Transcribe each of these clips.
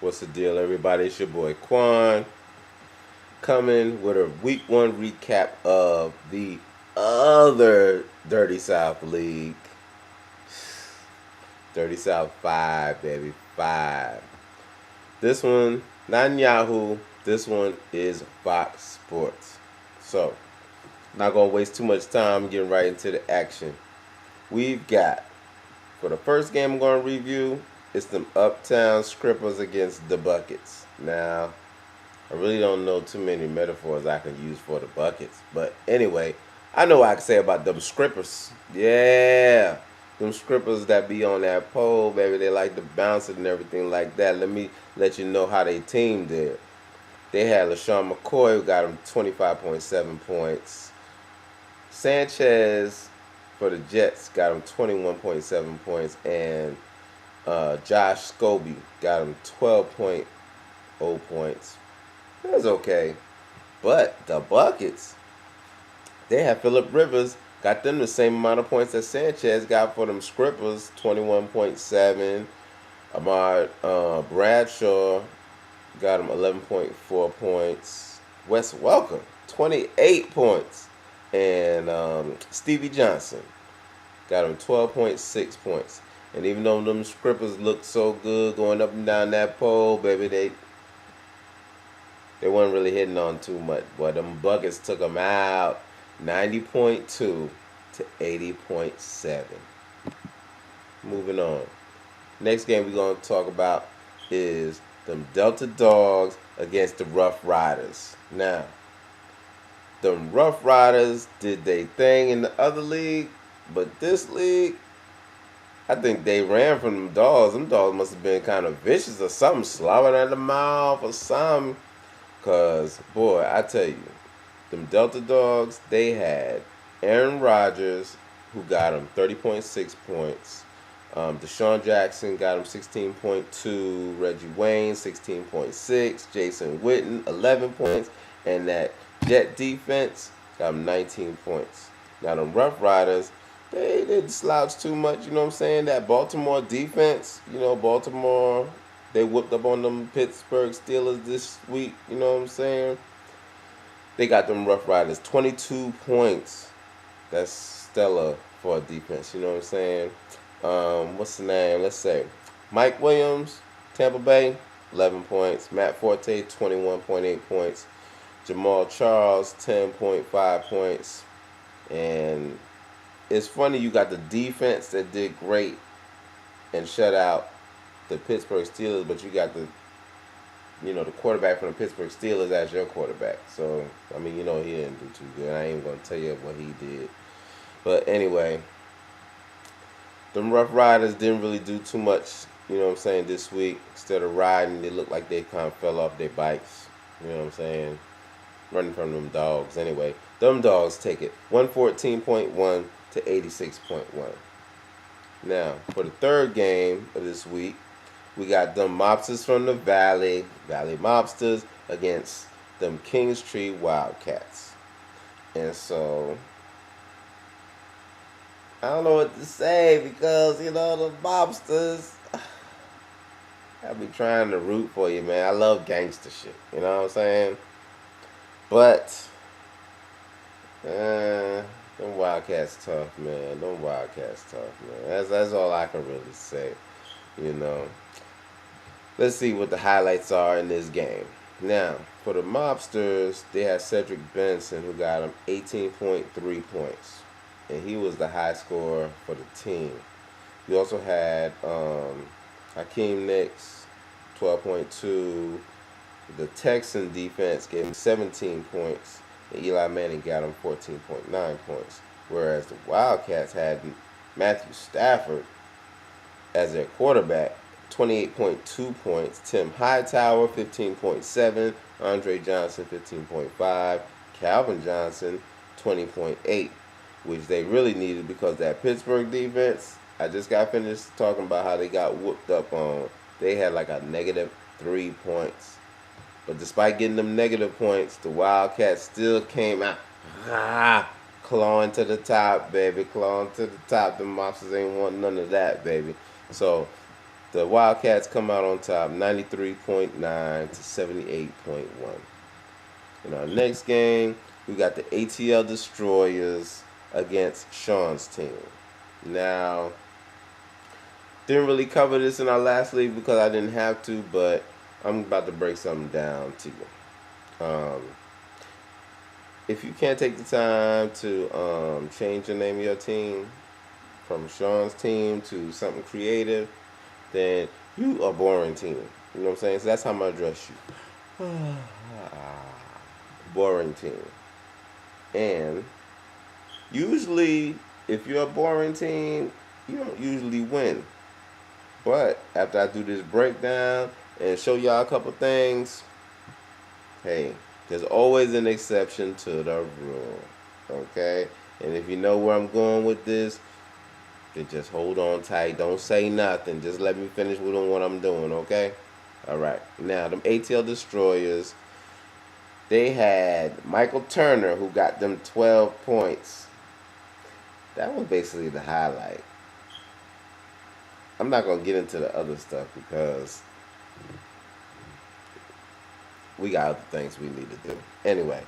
What's the deal, everybody? It's your boy Quan coming with a week one recap of the other Dirty South League. Dirty South 5, baby. 5. This one, not in Yahoo. This one is Foxsports. So, not going to waste too much time getting right into the action. We've got, for the first game I'm going to review, it's them Uptown Scrippers against the Buckets. Now, I really don't know too many metaphors I can use for the Buckets. But anyway, I know what I can say about them Scrippers. Yeah. Them Scrippers that be on that pole, baby. They like to bounce it and everything like that. Let me let you know how they team did. They had LaShawn McCoy, who got him 25.7 points. Sanchez for the Jets got him 21.7 points. And Josh Scobie got him 12.0 points. It was okay. But the Buckets, they had Phillip Rivers, got them the same amount of points that Sanchez got for them Scrippers, 21.7. Ahmad Bradshaw got him 11.4 points. Wes Welker, 28 points. And Stevie Johnson got him 12.6 points. And even though them Scrippers looked so good going up and down that pole, baby, they weren't really hitting on too much. But them Buckets took them out 90.2 to 80.7. Moving on. Next game we're going to talk about is them Delta Dogs against the Rough Riders. Now, them Rough Riders did their thing in the other league, but this league, I think they ran from them dogs. Them dogs must have been kind of vicious or something, slobbering at the mouth or something. Because, boy, I tell you, them Delta Dogs, they had Aaron Rodgers, who got him 30.6 points. Deshaun Jackson got him 16.2. Reggie Wayne, 16.6. Jason Witten, 11 points. And that Jet defense got him 19 points. Now, them Rough Riders, they didn't slouch too much, you know what I'm saying? That Baltimore defense, Baltimore, they whooped up on them Pittsburgh Steelers this week, you know what I'm saying? They got them Rough Riders 22 points. That's stellar for a defense, you know what I'm saying? What's the name? Let's say Mike Williams, Tampa Bay, 11 points. Matt Forte, 21.8 points. Jamal Charles, 10.5 points. And it's funny, you got the defense that did great and shut out the Pittsburgh Steelers, but you got the quarterback from the Pittsburgh Steelers as your quarterback. So, he didn't do too good. I ain't going to tell you what he did. But anyway, them Rough Riders didn't really do too much, this week. Instead of riding, they looked like they kind of fell off their bikes, running from them dogs. Anyway, them dogs take it 114.1 to 86.1. Now, for the third game of this week, we got them Mobsters from the Valley Mobsters against them Kingstree Wildcats. And so, I don't know what to say because, the Mobsters, I be trying to root for you, man. I love gangster shit, you know what I'm saying? But, them Wildcats tough, man. That's all I can really say, Let's see what the highlights are in this game. Now, for the Mobsters, they had Cedric Benson, who got him 18.3 points. And he was the high scorer for the team. You also had Hakeem Nicks, 12.2. The Texan defense gave him 17 points. And Eli Manning got him 14.9 points. Whereas the Wildcats had Matthew Stafford as their quarterback, 28.2 points. Tim Hightower, 15.7. Andre Johnson, 15.5. Calvin Johnson, 20.8. Which they really needed because that Pittsburgh defense, I just got finished talking about how they got whooped up on. They had like a -3 points. But despite getting them negative points, the Wildcats still came out clawing to the top, baby. Clawing to the top. The Mobsters ain't want none of that, baby. So, The Wildcats come out on top, 93.9 to 78.1. In our next game, we got the ATL Destroyers against Sean's team. Now, didn't really cover this in our last league because I didn't have to, but I'm about to break something down to you. If you can't take the time to change the name of your team from Sean's team to something creative, then you a boring team. You know what I'm saying? So that's how I'm going to address you. Boring team. And usually, if you're a boring team, you don't usually win. But after I do this breakdown and show y'all a couple things, hey, there's always an exception to the rule, okay? And if you know where I'm going with this, then just hold on tight. Don't say nothing. Just let me finish with what I'm doing, okay? All right. Now, them ATL Destroyers, they had Michael Turner, who got them 12 points. That was basically the highlight. I'm not going to get into the other stuff because we got other things we need to do. Anyway,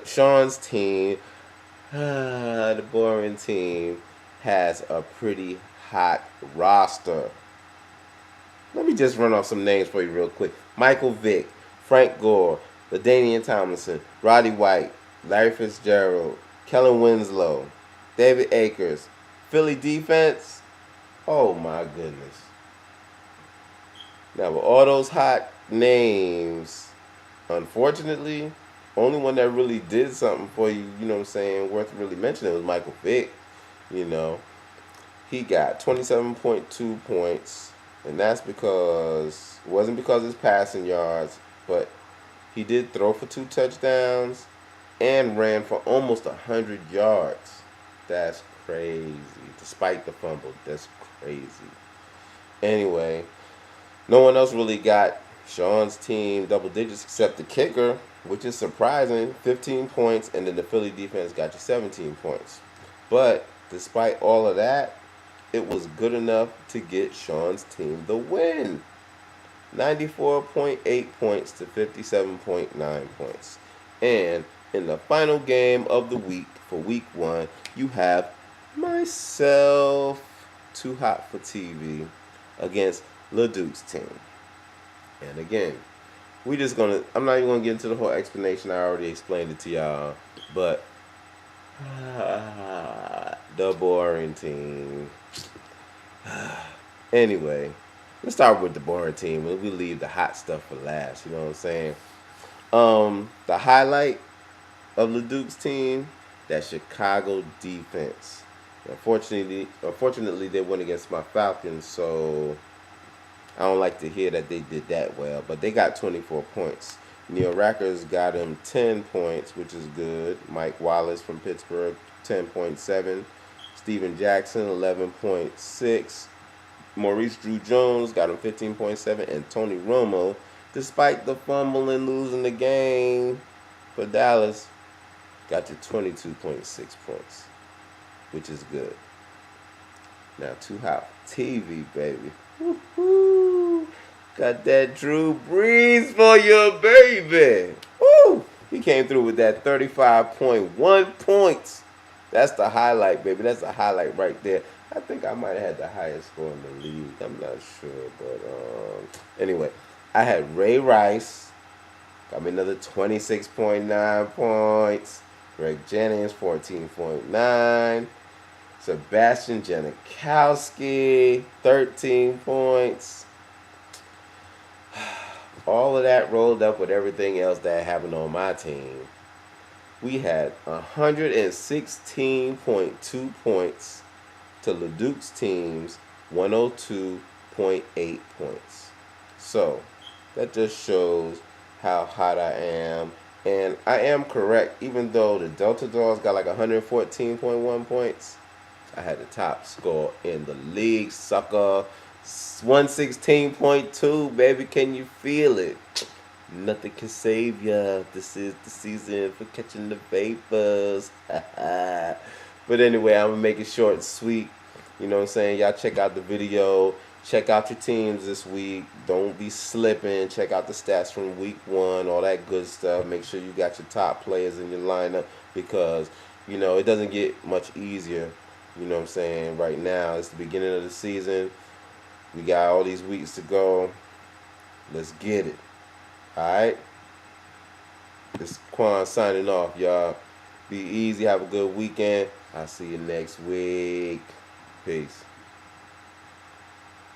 Sean's team, the boring team, has a pretty hot roster. Let me just run off some names for you real quick. Michael Vick, Frank Gore, LaDainian Tomlinson, Roddy White, Larry Fitzgerald, Kellen Winslow, David Akers. Philly defense, oh my goodness. Now with all those hot names, unfortunately, only one that really did something for you, you know what I'm saying, worth really mentioning was Michael Vick. You know, he got 27.2 points, and that's because, it wasn't because of his passing yards, but he did throw for 2 touchdowns and ran for almost 100 yards. That's crazy. Despite the fumble, that's crazy. Anyway, no one else really got Sean's team double digits except the kicker, which is surprising, 15 points, and then the Philly defense got you 17 points. But despite all of that, it was good enough to get Sean's team the win. 94.8 points to 57.9 points. And in the final game of the week, for week 1, you have myself, Too Hot for TV, against LeDuc's team. And again, I'm not even going to get into the whole explanation. I already explained it to y'all. But the boring team. Anyway, let's start with the boring team. We leave the hot stuff for last. You know what I'm saying? The highlight of LeDuc's team, that Chicago defense. Unfortunately, they went against my Falcons, so I don't like to hear that they did that well. But they got 24 points. Neil Rackers got him 10 points, which is good. Mike Wallace from Pittsburgh, 10.7. Steven Jackson, 11.6. Maurice Drew-Jones got him 15.7. And Tony Romo, despite the fumble and losing the game for Dallas, got you 22.6 points, which is good. Now, Too Hot TV, baby. Woo-hoo. Got that Drew Brees for you, baby. Woo! He came through with that 35.1 points. That's the highlight, baby. That's the highlight right there. I think I might have had the highest score in the league. I'm not sure, but anyway, I had Ray Rice. Got me another 26.9 points. Greg Jennings, 14.9. Sebastian Janikowski, 13 points. All of that rolled up with everything else that happened on my team. We had 116.2 points to LeDuc's team's 102.8 points. So, that just shows how hot I am. And I am correct, even though the Delta Dogs got like 114.1 points, I had the top score in the league, sucker. 116.2, baby, can you feel it? Nothing can save ya. This is the season for catching the vapors. But anyway, I'm going to make it short and sweet. You know what I'm saying? Y'all check out the video. check out your teams this week. Don't be slipping. Check out the stats from week 1, all that good stuff. Make sure you got your top players in your lineup because, you know, it doesn't get much easier. You know what I'm saying? Right now, it's the beginning of the season. We got all these weeks to go. Let's get it. Alright? This is Quan signing off, y'all. Be easy. Have a good weekend. I'll see you next week. Peace.